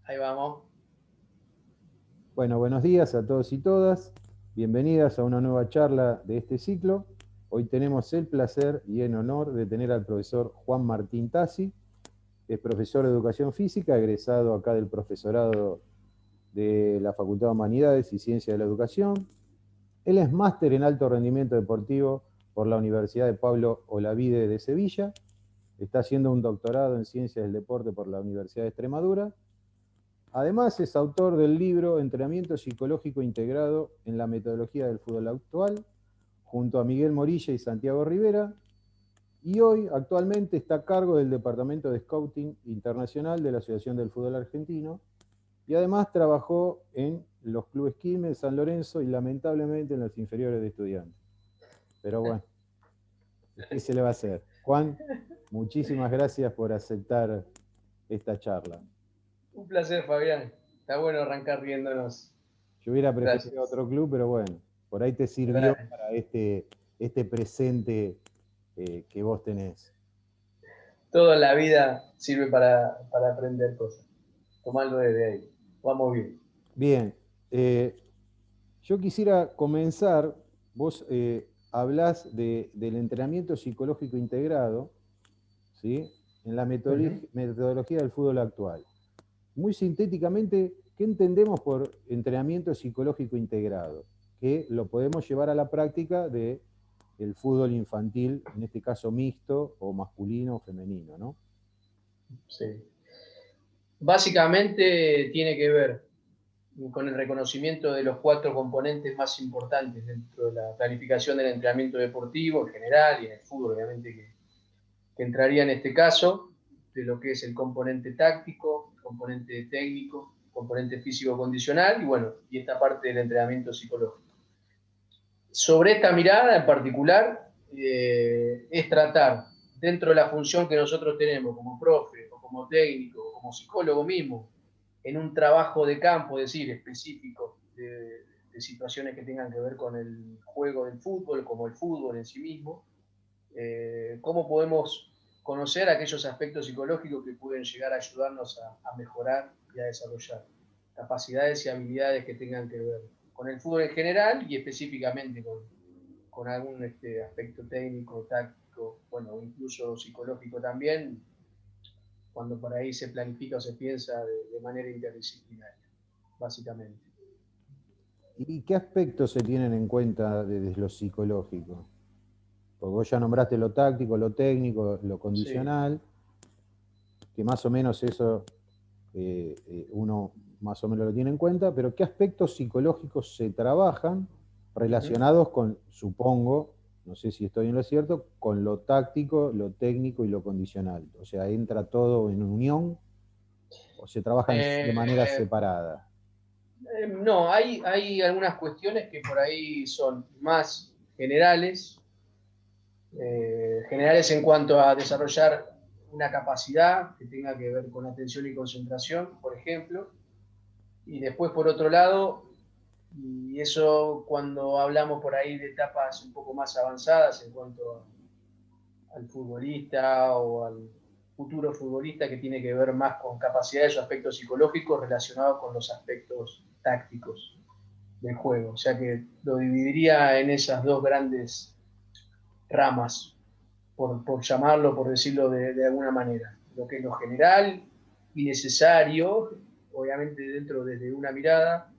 Ahí vamos. Bueno, buenos días a todos y todas. Bienvenidas a una nueva charla de este ciclo. Hoy tenemos el placer y el honor de tener al profesor Juan Martín Tassi. Es profesor de Educación Física, egresado acá del profesorado de la Facultad de Humanidades y Ciencias de la Educación. Él es máster en alto rendimiento deportivo por la Universidad de Pablo Olavide de Sevilla. Está haciendo un doctorado en Ciencias del Deporte por la Universidad de Extremadura. Además, es autor del libro Entrenamiento Psicológico Integrado en la Metodología del Fútbol Actual, junto a Miguel Morilla y Santiago Rivera, y hoy actualmente está a cargo del Departamento de Scouting Internacional de la Asociación del Fútbol Argentino, y además trabajó en los clubes Quilmes, San Lorenzo y lamentablemente en las inferiores de Estudiantes. Pero bueno, ¿qué se le va a hacer? Juan, muchísimas gracias por aceptar esta charla. Un placer, Fabián. Está bueno arrancar riéndonos. Yo hubiera preferido Gracias. otro club, pero bueno, por ahí te sirvió para este presente que vos tenés. Toda la vida sirve para aprender cosas. Tomarlo desde ahí. Vamos bien. Bien, yo quisiera comenzar, vos hablás del entrenamiento psicológico integrado, ¿sí? En la Ujú. metodología del fútbol actual. Muy sintéticamente, ¿qué entendemos por entrenamiento psicológico integrado? Que lo podemos llevar a la práctica del fútbol infantil, en este caso mixto o masculino o femenino, ¿no? Sí. Básicamente tiene que ver con el reconocimiento de los cuatro componentes más importantes dentro de la planificación del entrenamiento deportivo en general y en el fútbol, obviamente, que entraría en este caso, de lo que es el componente táctico, el componente técnico, el componente físico-condicional y bueno, y esta parte del entrenamiento psicológico. Sobre esta mirada en particular, es tratar dentro de la función que nosotros tenemos como profe, o como técnico, o como psicólogo mismo, en un trabajo de campo, es decir, específico de situaciones que tengan que ver con el juego del fútbol, como el fútbol en sí mismo, cómo podemos conocer aquellos aspectos psicológicos que pueden llegar a ayudarnos a mejorar y a desarrollar capacidades y habilidades que tengan que ver con el fútbol en general y específicamente con algún aspecto técnico, táctico, bueno, incluso psicológico también, cuando por ahí se planifica o se piensa de manera interdisciplinaria, básicamente. ¿Y qué aspectos se tienen en cuenta desde lo psicológico? Porque vos ya nombraste lo táctico, lo técnico, lo Sí. condicional, que más o menos eso uno más o menos lo tiene en cuenta, pero ¿qué aspectos psicológicos se trabajan Uh -huh. relacionados con, supongo, no sé si estoy en lo cierto, con lo táctico, lo técnico y lo condicional? O sea, ¿entra todo en unión o se trabajan de manera Eh, separada? no, hay algunas cuestiones que por ahí son más generales, generales en cuanto a desarrollar una capacidad que tenga que ver con atención y concentración, por ejemplo, y después por otro lado, y eso cuando hablamos por ahí de etapas un poco más avanzadas en cuanto al futbolista o al futuro futbolista que tiene que ver más con capacidades o aspectos psicológicos relacionados con los aspectos tácticos del juego. O sea que lo dividiría en esas dos grandes ramas, por llamarlo, por decirlo de alguna manera. Lo que es lo general y necesario, obviamente dentro desde una mirada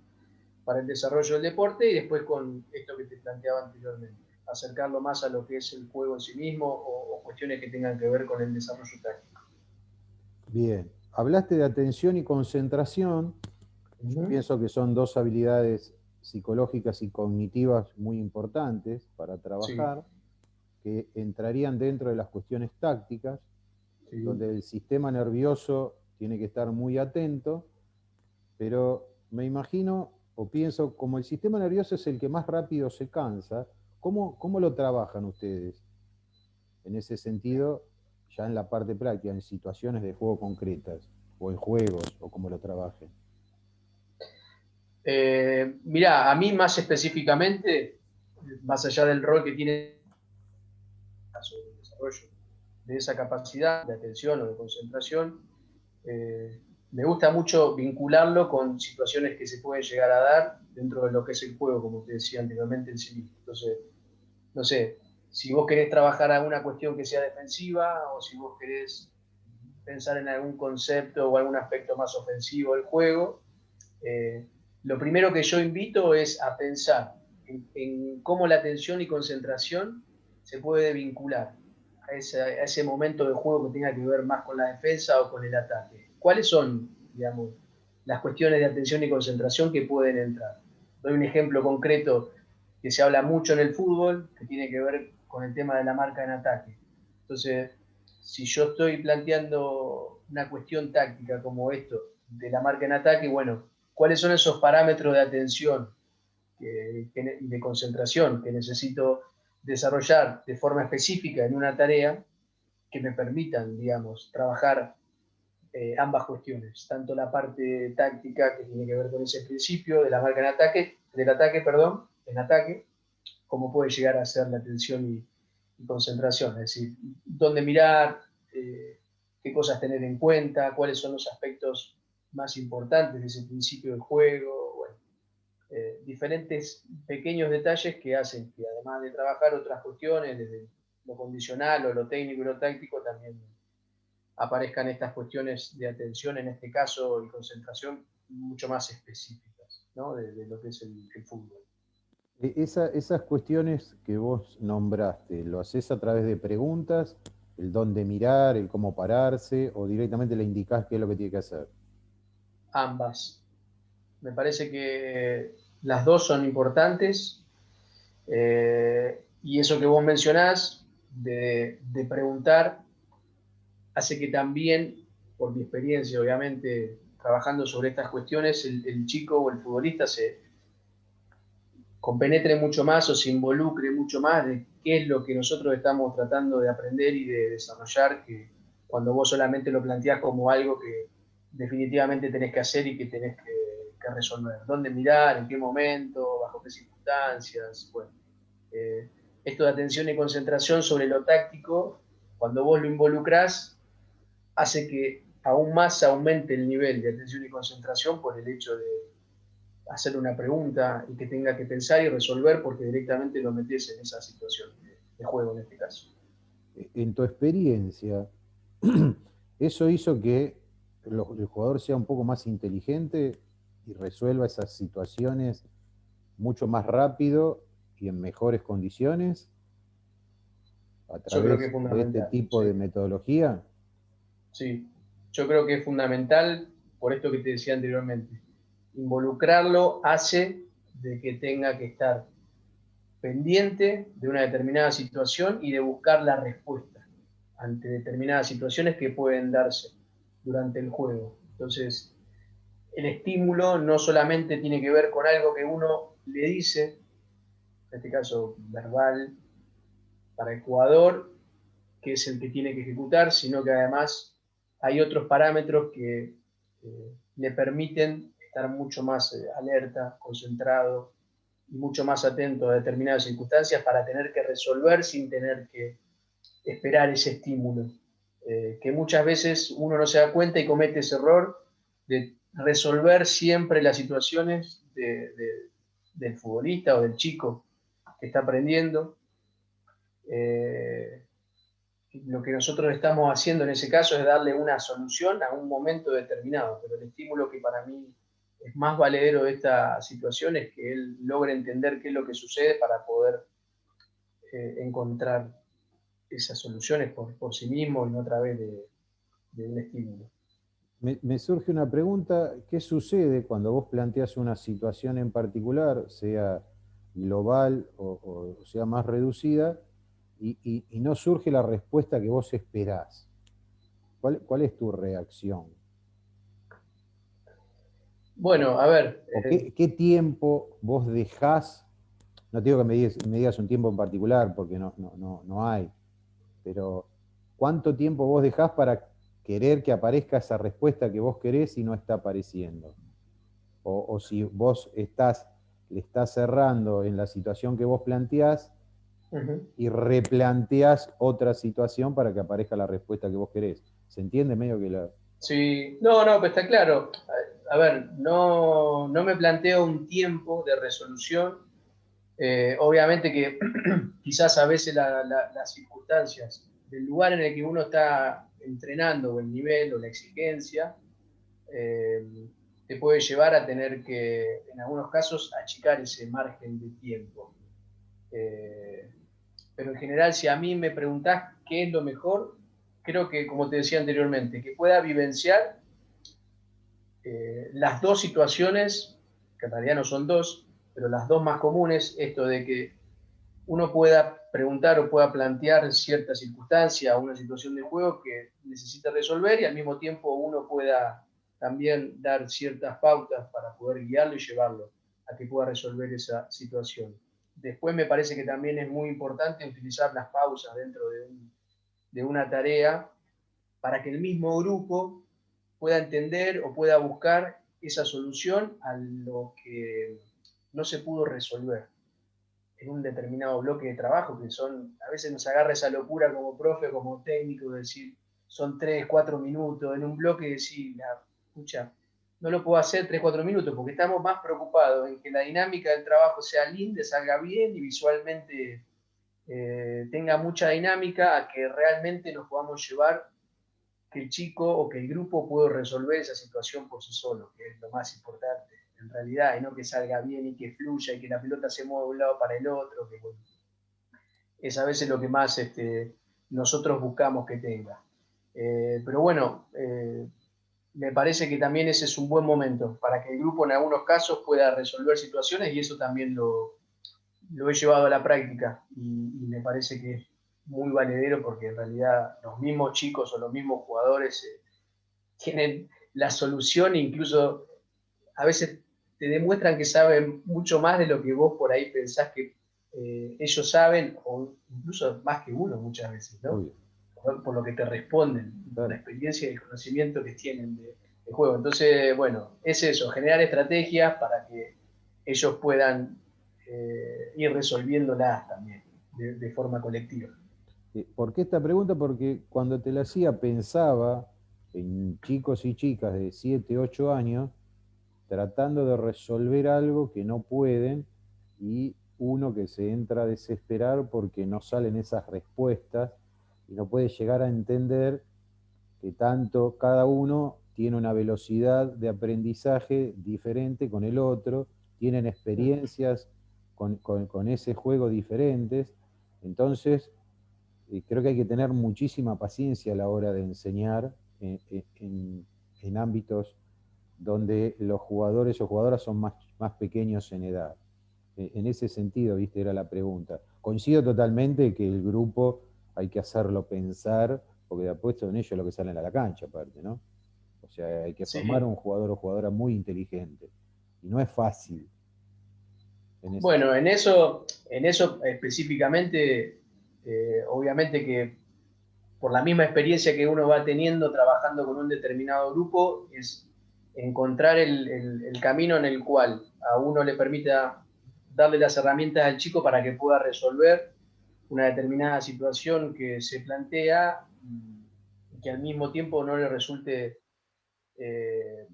para el desarrollo del deporte y después con esto que te planteaba anteriormente, acercarlo más a lo que es el juego en sí mismo o cuestiones que tengan que ver con el desarrollo táctico. Bien, hablaste de atención y concentración. Uh Yo -huh. pienso que son dos habilidades psicológicas y cognitivas muy importantes para Sí, trabajar, que entrarían dentro de las cuestiones tácticas, sí. donde el sistema nervioso tiene que estar muy atento, pero me imagino o pienso, como el sistema nervioso es el que más rápido se cansa, ¿cómo lo trabajan ustedes en ese sentido, ya en la parte práctica, en situaciones de juego concretas, o en juegos, o cómo lo trabajen? Mirá, a mí más específicamente, más allá del rol que tiene sobre el desarrollo de esa capacidad de atención o de concentración, me gusta mucho vincularlo con situaciones que se pueden llegar a dar dentro de lo que es el juego, como te decía anteriormente, en sí mismo. Entonces, no sé, si vos querés trabajar alguna cuestión que sea defensiva o si vos querés pensar en algún concepto o algún aspecto más ofensivo del juego, eh, lo primero que yo invito es a pensar en cómo la atención y concentración se puede vincular a ese momento de juego que tenga que ver más con la defensa o con el ataque. ¿Cuáles son, digamos, las cuestiones de atención y concentración que pueden entrar? Doy un ejemplo concreto que se habla mucho en el fútbol, que tiene que ver con el tema de la marca en ataque. Entonces, si yo estoy planteando una cuestión táctica como esto de la marca en ataque, bueno, ¿cuáles son esos parámetros de atención y de concentración que necesito desarrollar de forma específica en una tarea que me permitan, digamos, trabajar ambas cuestiones, tanto la parte táctica que tiene que ver con ese principio de la marca en ataque, del ataque, perdón, en ataque, como puede llegar a ser la atención y concentración, es decir, dónde mirar, qué cosas tener en cuenta, cuáles son los aspectos más importantes de ese principio del juego, bueno, diferentes pequeños detalles que hacen que además de trabajar otras cuestiones, desde lo condicional o lo técnico y lo táctico, también aparezcan estas cuestiones de atención, en este caso, y concentración mucho más específicas, ¿no? De lo que es el fútbol. Esas cuestiones que vos nombraste, ¿lo haces a través de preguntas, el dónde mirar, el cómo pararse, o directamente le indicás qué es lo que tiene que hacer? Ambas. Me parece que las dos son importantes. Y eso que vos mencionás de preguntar hace que también, por mi experiencia, obviamente, trabajando sobre estas cuestiones, el chico o el futbolista se compenetre mucho más o se involucre mucho más de qué es lo que nosotros estamos tratando de aprender y de desarrollar, que cuando vos solamente lo planteás como algo que definitivamente tenés que hacer y que tenés que resolver. ¿Dónde mirar? ¿En qué momento? ¿Bajo qué circunstancias? Bueno, esto de atención y concentración sobre lo táctico, cuando vos lo involucrás, hace que aún más aumente el nivel de atención y concentración por el hecho de hacer una pregunta y que tenga que pensar y resolver porque directamente lo metes en esa situación de juego en este caso. En tu experiencia, ¿eso hizo que el jugador sea un poco más inteligente y resuelva esas situaciones mucho más rápido y en mejores condiciones a Yo creo que través es de este fundamental, tipo de sí, metodología? sí. Yo creo que es fundamental por esto que te decía anteriormente. Involucrarlo hace de que tenga que estar pendiente de una determinada situación y de buscar la respuesta ante determinadas situaciones que pueden darse durante el juego. Entonces, el estímulo no solamente tiene que ver con algo que uno le dice, en este caso verbal, para el jugador, que es el que tiene que ejecutar, sino que además hay otros parámetros que le permiten estar mucho más alerta, concentrado y mucho más atento a determinadas circunstancias para tener que resolver sin tener que esperar ese estímulo. Que muchas veces uno no se da cuenta y comete ese error de resolver siempre las situaciones del futbolista o del chico que está aprendiendo. Eh, lo que nosotros estamos haciendo en ese caso es darle una solución a un momento determinado, pero el estímulo que para mí es más valedero de esta situación es que él logre entender qué es lo que sucede para poder encontrar esas soluciones por sí mismo y no a través de un estímulo. Me surge una pregunta, ¿qué sucede cuando vos planteas una situación en particular, sea global o sea más reducida, y no surge la respuesta que vos esperás? ¿Cuál es tu reacción? Bueno, a ver, ¿O qué tiempo vos dejás? No te digo que me digas un tiempo en particular, porque no hay, pero ¿cuánto tiempo vos dejás para querer que aparezca esa respuesta que vos querés y no está apareciendo? O si vos le estás cerrando en la situación que vos planteás y replanteás otra situación para que aparezca la respuesta que vos querés. ¿Se entiende medio que la... Sí, no, pues está claro. A ver, no me planteo un tiempo de resolución. Obviamente que quizás a veces las circunstancias del lugar en el que uno está entrenando, o el nivel, o la exigencia, eh, te puede llevar a tener que, en algunos casos, achicar ese margen de tiempo. Eh, pero en general, si a mí me preguntás qué es lo mejor, creo que, como te decía anteriormente, que pueda vivenciar las dos situaciones, que en realidad no son dos, pero las dos más comunes, esto de que uno pueda preguntar o pueda plantear cierta circunstancia o una situación de juego que necesita resolver y al mismo tiempo uno pueda también dar ciertas pautas para poder guiarlo y llevarlo a que pueda resolver esa situación. Después me parece que también es muy importante utilizar las pausas dentro de una tarea para que el mismo grupo pueda entender o pueda buscar esa solución a lo que no se pudo resolver en un determinado bloque de trabajo, que son, a veces nos agarra esa locura como profe, como técnico, de decir, son 3, 4 minutos, en un bloque decir, escucha, no lo puedo hacer 3, 4 minutos, porque estamos más preocupados en que la dinámica del trabajo sea linda, salga bien y visualmente tenga mucha dinámica, a que realmente nos podamos llevar que el chico o que el grupo pueda resolver esa situación por sí solo, que es lo más importante en realidad, y no que salga bien y que fluya y que la pelota se mueva de un lado para el otro, que bueno, es a veces lo que más nosotros buscamos que tenga. Pero bueno, me parece que también ese es un buen momento para que el grupo en algunos casos pueda resolver situaciones y eso también lo he llevado a la práctica y me parece que es muy valedero porque en realidad los mismos chicos o los mismos jugadores tienen la solución e incluso a veces te demuestran que saben mucho más de lo que vos por ahí pensás que ellos saben, o incluso más que uno muchas veces, ¿no? Obvio. Por lo que te responden, por la Claro. experiencia y el conocimiento que tienen de juego. Entonces, bueno, es eso, generar estrategias para que ellos puedan ir resolviéndolas también de forma colectiva. ¿Por qué esta pregunta? Porque cuando te la hacía pensaba en chicos y chicas de 7, 8 años tratando de resolver algo que no pueden y uno que se entra a desesperar porque no salen esas respuestas y no puede llegar a entender que tanto cada uno tiene una velocidad de aprendizaje diferente con el otro, tienen experiencias con ese juego diferentes, entonces creo que hay que tener muchísima paciencia a la hora de enseñar en ámbitos donde los jugadores o jugadoras son más pequeños en edad. En ese sentido, viste, era la pregunta. Coincido totalmente que el grupo hay que hacerlo pensar, porque de apuesto en ellos lo que salen a la cancha, aparte, ¿no? O sea, hay que formar Sí. un jugador o jugadora muy inteligente. Y no es fácil en ese Bueno, en eso específicamente, obviamente que por la misma experiencia que uno va teniendo trabajando con un determinado grupo, es encontrar el camino en el cual a uno le permita darle las herramientas al chico para que pueda resolver una determinada situación que se plantea y que al mismo tiempo no le resulte, eh,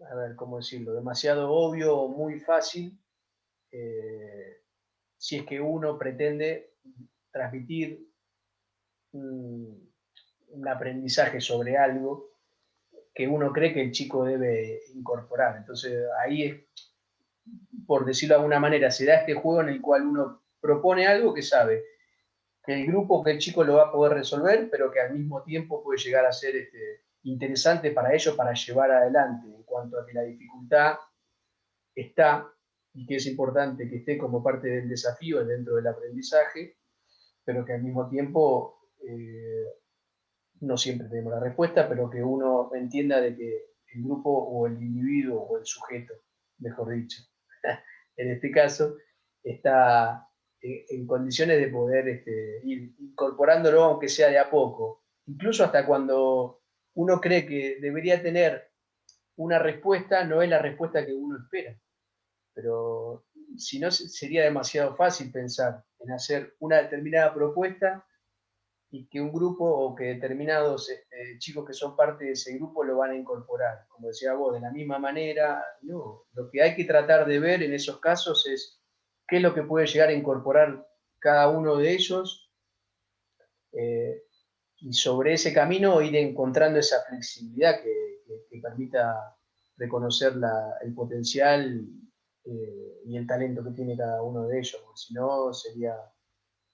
a ver, ¿cómo decirlo?, demasiado obvio o muy fácil, eh, si es que uno pretende transmitir un, un aprendizaje sobre algo que uno cree que el chico debe incorporar. Entonces ahí es, por decirlo de alguna manera, se da este juego en el cual uno propone algo que sabe que el grupo, que el chico lo va a poder resolver, pero que al mismo tiempo puede llegar a ser interesante para ellos para llevar adelante, en cuanto a que la dificultad está y que es importante que esté como parte del desafío dentro del aprendizaje, pero que al mismo tiempo no siempre tenemos la respuesta, pero que uno entienda de que el grupo o el individuo o el sujeto, mejor dicho, en este caso, está en condiciones de poder ir incorporándolo, aunque sea de a poco. Incluso hasta cuando uno cree que debería tener una respuesta, no es la respuesta que uno espera. Pero si no, sería demasiado fácil pensar en hacer una determinada propuesta y que un grupo o que determinados chicos que son parte de ese grupo lo van a incorporar. Como decía vos, de la misma manera, no. Lo que hay que tratar de ver en esos casos es qué es lo que puede llegar a incorporar cada uno de ellos, y sobre ese camino ir encontrando esa flexibilidad que permita reconocer el potencial y el talento que tiene cada uno de ellos, porque si no sería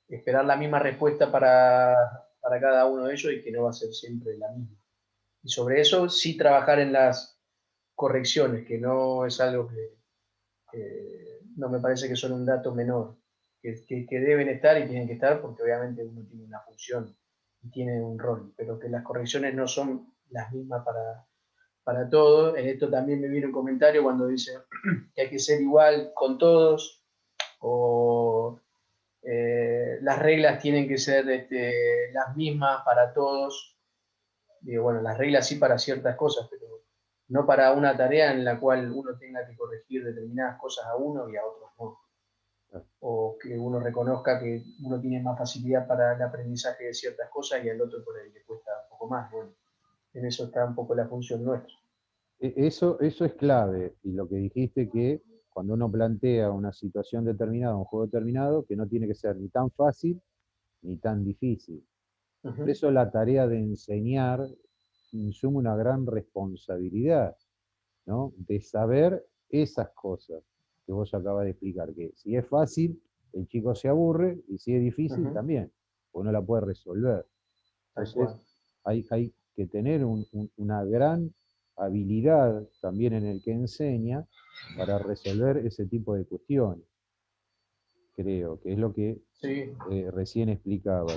esperar la misma respuesta para cada uno de ellos y que no va a ser siempre la misma. Y sobre eso sí trabajar en las correcciones, que no es algo que no me parece que son un dato menor, que deben estar y tienen que estar porque obviamente uno tiene una función y tiene un rol, pero que las correcciones no son las mismas para todos. En esto también me viene un comentario cuando dice que hay que ser igual con todos o las reglas tienen que ser las mismas para todos. Digo, bueno, las reglas sí para ciertas cosas, pero no para una tarea en la cual uno tenga que corregir determinadas cosas a uno y a otros no. O que uno reconozca que uno tiene más facilidad para el aprendizaje de ciertas cosas y al otro por ahí le cuesta un poco más. Bueno, en eso está un poco la función nuestra. Eso es clave, y lo que dijiste que cuando uno plantea una situación determinada, un juego determinado, que no tiene que ser ni tan fácil ni tan difícil. Por eso la tarea de enseñar insume una gran responsabilidad, ¿no? De saber esas cosas que vos acabas de explicar, que si es fácil, el chico se aburre, y si es difícil, también, porque no la puede resolver. Entonces, hay que tener una gran habilidad también en el que enseña para resolver ese tipo de cuestiones, creo, que es lo que Sí, recién explicaba.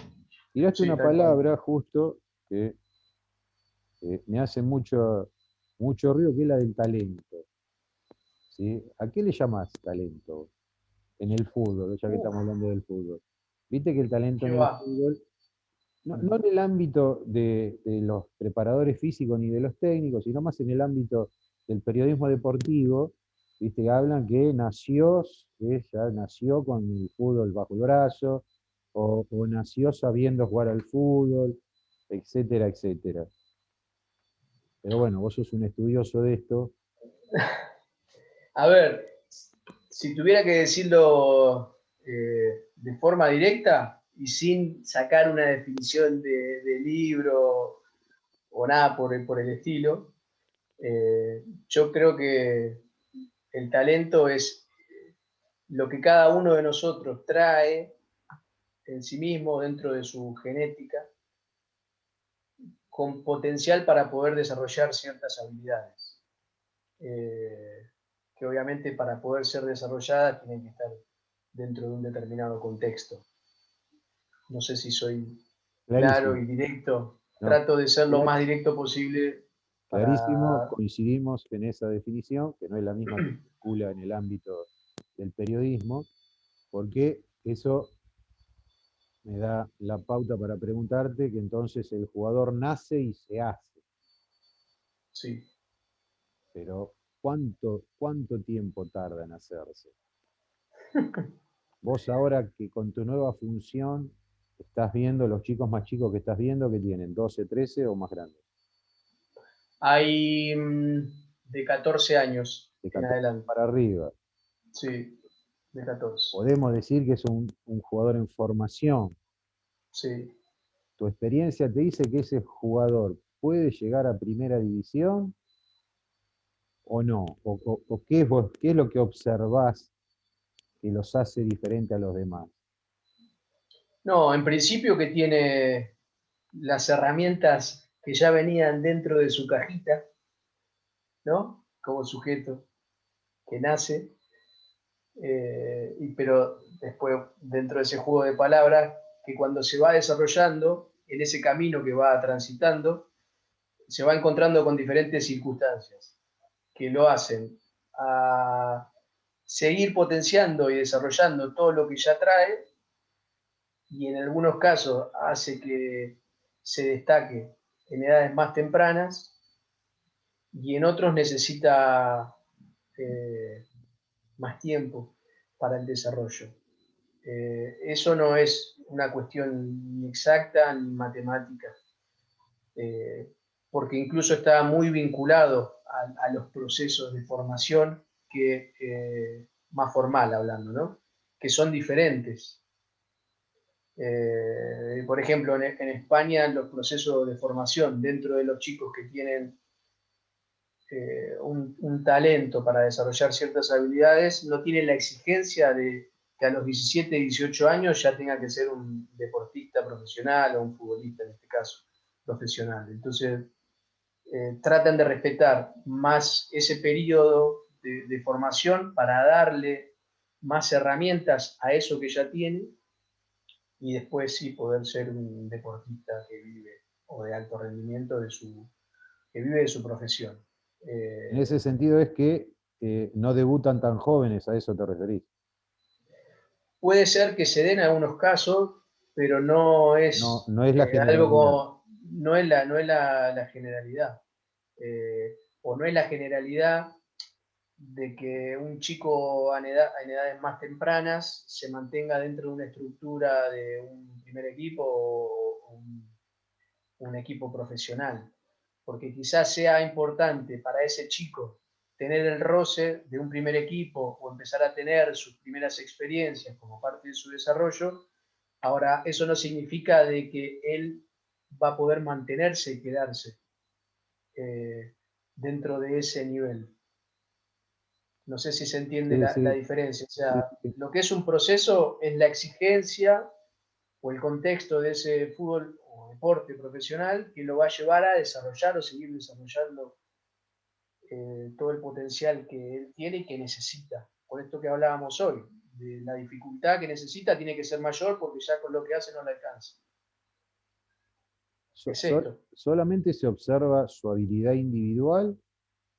Tiraste sí, una tal cual. palabra justo que me hace mucho, mucho ruido, que es la del talento. ¿Sí? ¿A qué le llamas talento en el fútbol, ya que Uf, estamos hablando del fútbol? Viste que el talento ¿qué en el va? fútbol, no en el ámbito de los preparadores físicos ni de los técnicos, sino más en el ámbito del periodismo deportivo, viste que hablan que ya nació con el fútbol bajo el brazo, o nació sabiendo jugar al fútbol, etcétera, etcétera. Pero bueno, vos sos un estudioso de esto. A ver, si tuviera que decirlo de forma directa y sin sacar una definición de libro o nada por el estilo, yo creo que el talento es lo que cada uno de nosotros trae en sí mismo, dentro de su genética, con potencial para poder desarrollar ciertas habilidades. Que obviamente para poder ser desarrolladas tienen que estar dentro de un determinado contexto. No sé si soy claro Clarísimo. y directo. No, Trato de ser lo cla- más directo posible clarísimo, para... coincidimos en esa definición, que no es la misma que circula en el ámbito del periodismo, porque eso me da la pauta para preguntarte que entonces el jugador nace y se hace, Sí. pero ¿cuánto tiempo tarda en hacerse? Vos ahora que con tu nueva función estás viendo, los chicos más chicos que estás viendo, que tienen 12, 13 o más grandes, Hay de 14 años de en 14 adelante. para arriba. Sí, de 14. Podemos decir que es un jugador en formación. Sí. ¿Tu experiencia te dice que ese jugador puede llegar a primera división o no? ¿O qué es lo que observás que los hace diferente a los demás? No, en principio que tiene las herramientas que ya venían dentro de su cajita, ¿no? Como sujeto que nace, pero después dentro de ese juego de palabras, que cuando se va desarrollando, en ese camino que va transitando, se va encontrando con diferentes circunstancias que lo hacen a seguir potenciando y desarrollando todo lo que ya trae y en algunos casos hace que se destaque en edades más tempranas y en otros necesita más tiempo para el desarrollo. Eso no es una cuestión ni exacta ni matemática, porque incluso está muy vinculado a los procesos de formación más formal hablando, ¿no? Que son diferentes. Por ejemplo, en España los procesos de formación dentro de los chicos que tienen un talento para desarrollar ciertas habilidades no tienen la exigencia de que a los 17, 18 años ya tenga que ser un deportista profesional o un futbolista, en este caso, profesional. Entonces, tratan de respetar más ese periodo de formación para darle más herramientas a eso que ya tiene y después sí poder ser un deportista que vive o de alto rendimiento que vive de su profesión. En ese sentido es que no debutan tan jóvenes, ¿a eso te referís? Puede ser que se den algunos casos, pero no No, es no es la algo generalidad. como, no es la generalidad. O no es la generalidad de que un chico en edades más tempranas se mantenga dentro de una estructura de un primer equipo o un equipo profesional. Porque quizás sea importante para ese chico tener el roce de un primer equipo o empezar a tener sus primeras experiencias como parte de su desarrollo. Ahora, eso no significa de que él va a poder mantenerse y quedarse dentro de ese nivel. No sé si se entiende Sí, la sí, diferencia. O sí, sea, sí. lo que es un proceso es la exigencia o el contexto de ese fútbol o deporte profesional que lo va a llevar a desarrollar o seguir desarrollando todo el potencial que él tiene y que necesita. Por esto que hablábamos hoy, de la dificultad que necesita tiene que ser mayor porque ya con lo que hace no le alcanza. Es esto. ¿Solamente se observa su habilidad individual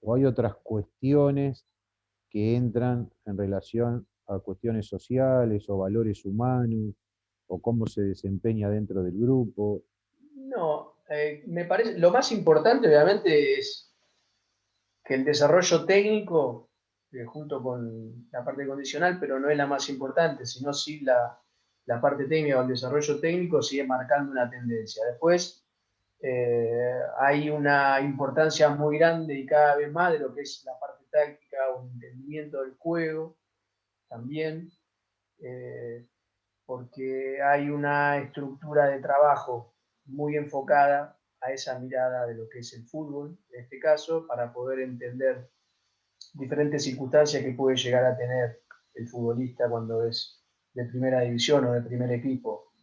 o hay otras cuestiones que entran en relación a cuestiones sociales o valores humanos o cómo se desempeña dentro del grupo? No, me parece, lo más importante obviamente es que el desarrollo técnico, junto con la parte condicional, pero no es la más importante, sino sí la parte técnica o el desarrollo técnico sigue marcando una tendencia. Después hay una importancia muy grande y cada vez más de lo que es la parte táctica o el entendimiento del juego también, porque hay una estructura de trabajo muy enfocada a esa mirada de lo que es el fútbol, en este caso, para poder entender diferentes circunstancias que puede llegar a tener el futbolista cuando es de primera división o de primer equipo,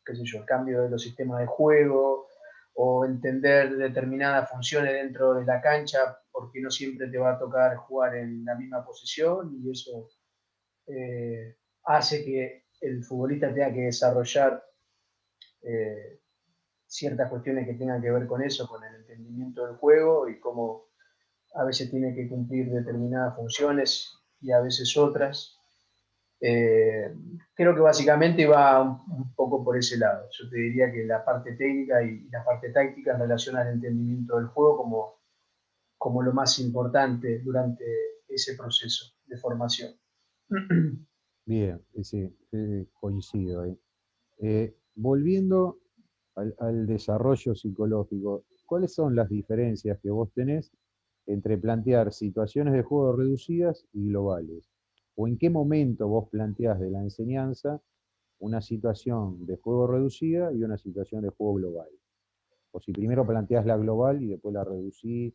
qué sé yo, el cambio de los sistemas de juego o entender determinadas funciones dentro de la cancha porque no siempre te va a tocar jugar en la misma posición y eso hace que el futbolista tenga que desarrollar eh, ciertas cuestiones que tengan que ver con eso, con el entendimiento del juego y cómo a veces tiene que cumplir determinadas funciones y a veces otras. Creo que básicamente va un poco por ese lado. Yo te diría que la parte técnica y la parte táctica en relación al entendimiento del juego como lo más importante durante ese proceso de formación. Bien, sí, coincido ahí. Volviendo al desarrollo psicológico, ¿cuáles son las diferencias que vos tenés entre plantear situaciones de juego reducidas y globales? ¿O en qué momento vos planteás de la enseñanza una situación de juego reducida y una situación de juego global? O si primero planteás la global y después la reducís,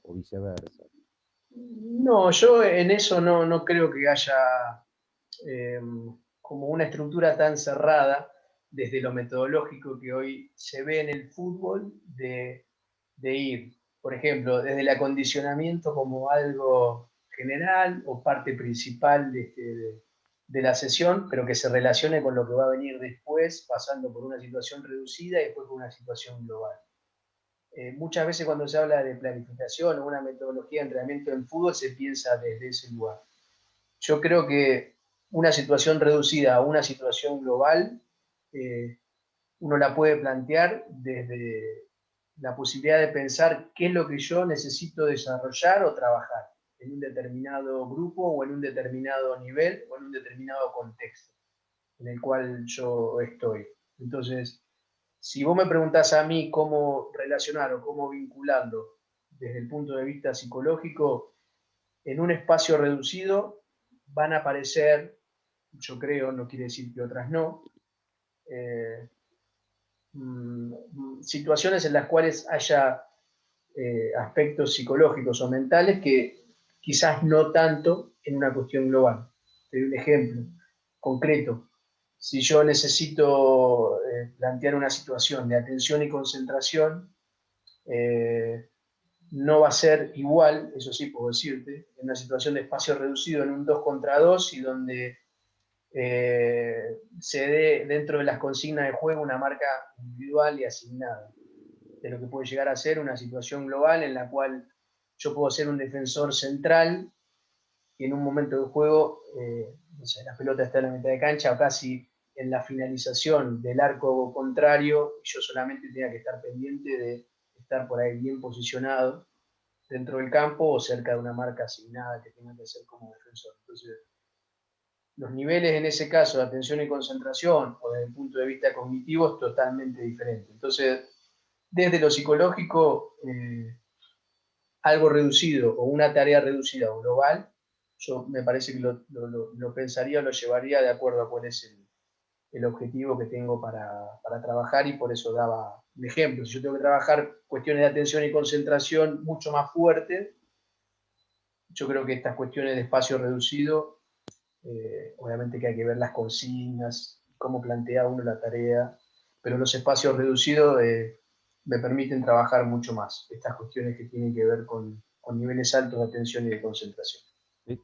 o viceversa. No, yo en eso no creo que haya eh, como una estructura tan cerrada desde lo metodológico que hoy se ve en el fútbol de ir, por ejemplo, desde el acondicionamiento como algo general o parte principal de la sesión, pero que se relacione con lo que va a venir después, pasando por una situación reducida y después por una situación global. Muchas veces cuando se habla de planificación o una metodología de entrenamiento en fútbol se piensa desde ese lugar. Yo creo que una situación reducida o una situación global, eh, uno la puede plantear desde la posibilidad de pensar qué es lo que yo necesito desarrollar o trabajar en un determinado grupo o en un determinado nivel o en un determinado contexto. en el cual yo estoy. Entonces, si vos me preguntás a mí cómo relacionar o cómo vincularlo desde el punto de vista psicológico, en un espacio reducido van a aparecer, yo creo, no quiere decir que otras no, eh, situaciones en las cuales haya aspectos psicológicos o mentales que quizás no tanto en una cuestión global. Te doy un ejemplo concreto. Si yo necesito plantear una situación de atención y concentración, no va a ser igual, eso sí puedo decirte, en una situación de espacio reducido en un 2 contra 2 y donde se dé dentro de las consignas de juego una marca individual y asignada, de lo que puede llegar a ser una situación global en la cual yo puedo ser un defensor central y en un momento del juego, no sé, la pelota está en la mitad de cancha o casi en la finalización del arco contrario, y yo solamente tenía que estar pendiente de estar por ahí bien posicionado dentro del campo o cerca de una marca asignada que tenga que hacer como defensor. Entonces, los niveles en ese caso de atención y concentración o desde el punto de vista cognitivo es totalmente diferente. Entonces, desde lo psicológico, algo reducido o una tarea reducida o global, yo me parece que lo pensaría o lo llevaría de acuerdo a cuál es el objetivo que tengo para trabajar, y por eso daba un ejemplo. Si yo tengo que trabajar cuestiones de atención y concentración mucho más fuertes, yo creo que estas cuestiones de espacio reducido, obviamente que hay que ver las consignas, cómo plantea uno la tarea, pero los espacios reducidos me permiten trabajar mucho más estas cuestiones que tienen que ver con niveles altos de atención y de concentración.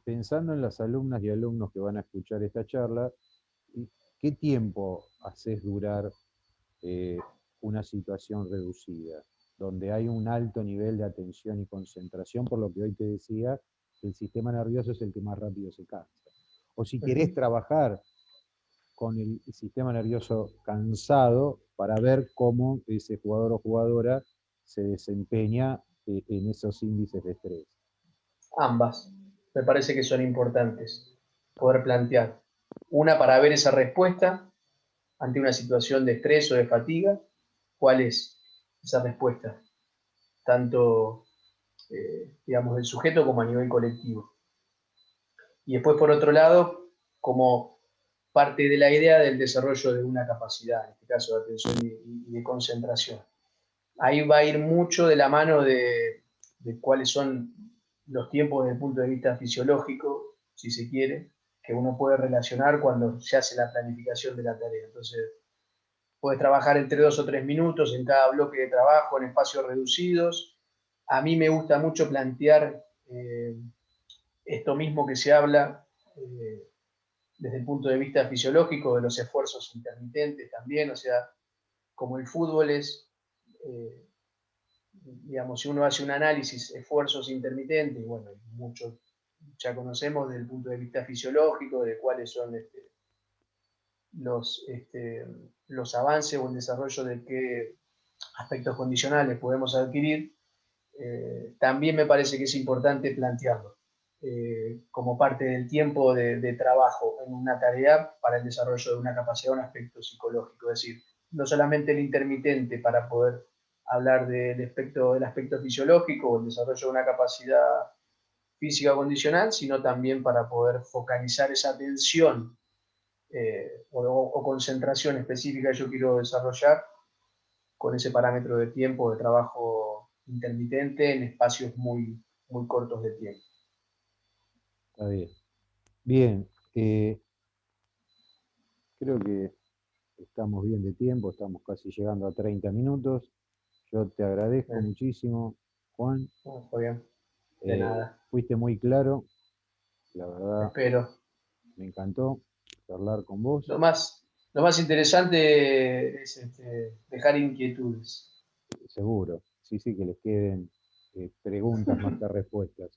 Pensando en las alumnas y alumnos que van a escuchar esta charla, ¿qué tiempo haces durar una situación reducida, donde hay un alto nivel de atención y concentración, por lo que hoy te decía, el sistema nervioso es el que más rápido se cansa? O si querés trabajar con el sistema nervioso cansado para ver cómo ese jugador o jugadora se desempeña en esos índices de estrés. Ambas me parece que son importantes poder plantear. Una para ver esa respuesta ante una situación de estrés o de fatiga, cuál es esa respuesta, tanto digamos del sujeto como a nivel colectivo. Y después, por otro lado, como parte de la idea del desarrollo de una capacidad, en este caso de atención y de concentración. Ahí va a ir mucho de la mano de cuáles son los tiempos desde el punto de vista fisiológico, si se quiere, que uno puede relacionar cuando se hace la planificación de la tarea. Entonces, puedes trabajar entre 2 o 3 minutos en cada bloque de trabajo en espacios reducidos. A mí me gusta mucho plantear esto mismo que se habla desde el punto de vista fisiológico de los esfuerzos intermitentes también, o sea, como el fútbol es, digamos, si uno hace un análisis, esfuerzos intermitentes, bueno, muchos ya conocemos desde el punto de vista fisiológico de cuáles son los avances o el desarrollo de qué aspectos condicionales podemos adquirir. También me parece que es importante plantearlo como parte del tiempo de trabajo en una tarea para el desarrollo de una capacidad, un aspecto psicológico, es decir, no solamente el intermitente para poder hablar del aspecto fisiológico o el desarrollo de una capacidad física condicional, sino también para poder focalizar esa atención o concentración específica que yo quiero desarrollar con ese parámetro de tiempo de trabajo intermitente en espacios muy, muy cortos de tiempo. Está bien. Bien, creo que estamos bien de tiempo, estamos casi llegando a 30 minutos. Yo te agradezco Bien. muchísimo, Juan. No, Fabián, de nada. Fuiste muy claro, la verdad Espero. me encantó charlar con vos. Lo más interesante es dejar inquietudes. Seguro, sí, sí, que les queden preguntas más que respuestas.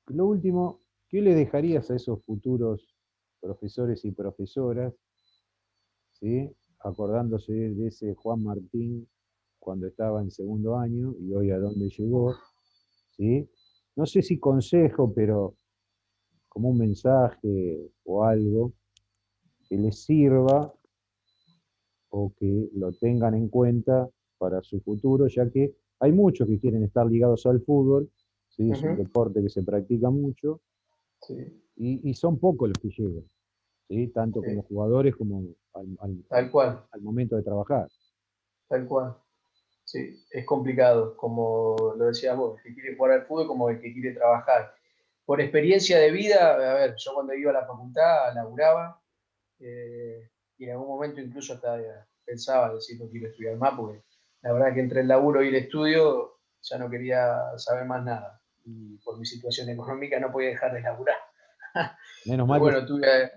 Y lo último, ¿qué le dejarías a esos futuros profesores y profesoras, ¿sí? Acordándose de ese Juan Martín cuando estaba en segundo año y hoy a dónde llegó, ¿sí? No sé si consejo, pero como un mensaje o algo que les sirva o que lo tengan en cuenta para su futuro, ya que hay muchos que quieren estar ligados al fútbol, ¿sí? Es un Ujú, deporte que se practica mucho sí, y son pocos los que llegan, ¿sí? Tanto como sí, jugadores como tal cual, al momento de trabajar. tal cual. Sí, es complicado, como lo decías vos, el que quiere jugar al fútbol como el que quiere trabajar. Por experiencia de vida, a ver, yo cuando iba a la facultad laburaba, y en algún momento incluso hasta pensaba decir no quiero estudiar más, porque la verdad que entre el laburo y el estudio ya no quería saber más nada. Y por mi situación económica no podía dejar de laburar. Menos Pero mal que bueno, tuve,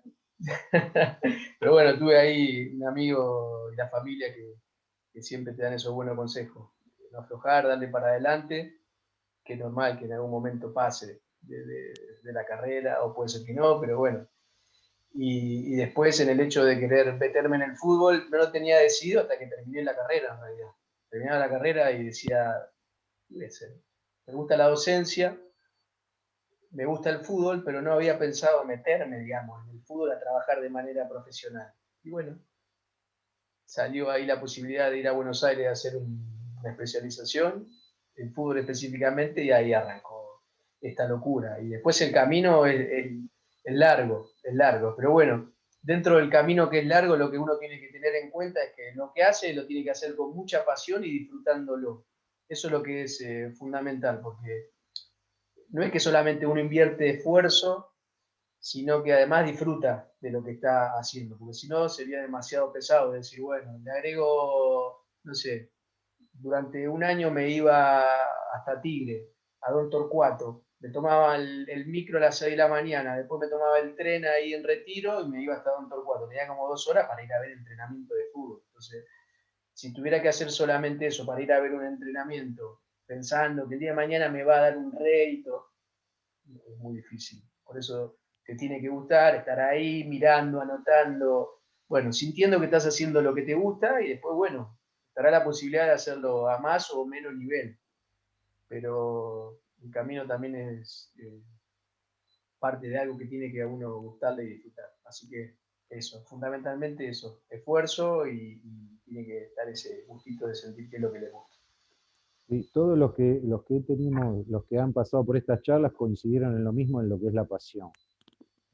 pero bueno, tuve ahí un amigo y la familia que siempre te dan esos buenos consejos. No aflojar, darle para adelante, que es normal que en algún momento pase de la carrera, o puede ser que no, pero bueno. Y después en el hecho de querer meterme en el fútbol, no lo tenía decidido hasta que terminé la carrera, en realidad. Terminaba la carrera y decía, me gusta la docencia, me gusta el fútbol, pero no había pensado meterme, digamos, en el fútbol a trabajar de manera profesional. Y bueno, salió ahí la posibilidad de ir a Buenos Aires a hacer una especialización en fútbol específicamente y ahí arrancó esta locura. Y después el camino es largo, es largo, pero bueno, dentro del camino que es largo, lo que uno tiene que tener en cuenta es que lo que hace lo tiene que hacer con mucha pasión y disfrutándolo. Eso es lo que es fundamental, porque no es que solamente uno invierte esfuerzo, sino que además disfruta de lo que está haciendo, porque si no sería demasiado pesado decir, bueno, le agrego, no sé, durante un año me iba hasta Tigre, a Don Torcuato, me tomaba el micro a las 6 de la mañana, después me tomaba el tren ahí en Retiro y me iba hasta Don Torcuato, tenía como 2 horas para ir a ver entrenamiento de fútbol. Entonces, si tuviera que hacer solamente eso para ir a ver un entrenamiento, pensando que el día de mañana me va a dar un rédito, es muy difícil. Por eso te tiene que gustar, estar ahí mirando, anotando, bueno, sintiendo que estás haciendo lo que te gusta y después, bueno, estará la posibilidad de hacerlo a más o menos nivel. Pero el camino también es parte de algo que tiene que a uno gustarle y disfrutar. Así que eso, fundamentalmente eso, esfuerzo y tiene que estar ese gustito de sentir qué es lo que le gusta. sí, todos los que tenemos, los que han pasado por estas charlas coincidieron en lo mismo en lo que es la pasión.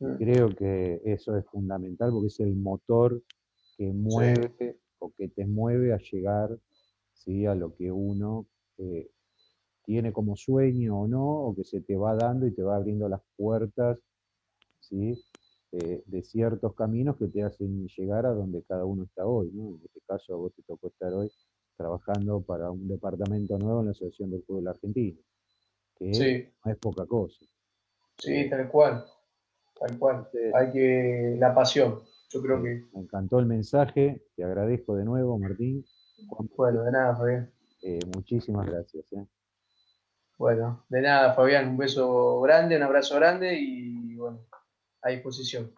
Y Mm, creo que eso es fundamental porque es el motor que sí, mueve o que te mueve a llegar, ¿sí? A lo que uno eh, tiene como sueño o no, o que se te va dando y te va abriendo las puertas, ¿sí? De ciertos caminos que te hacen llegar a donde cada uno está hoy, ¿no? En este caso a vos te tocó estar hoy trabajando para un departamento nuevo en la Asociación del Fútbol Argentino, que sí, no es poca cosa. sí, tal cual, tal cual. Entonces, Hay que, la pasión, yo creo que, me encantó el mensaje, te agradezco de nuevo, Martín. Juan bueno, de Martín, nada, Fabián. muchísimas gracias. Bueno, de nada, Fabián, un beso grande, un abrazo grande y bueno, a disposición.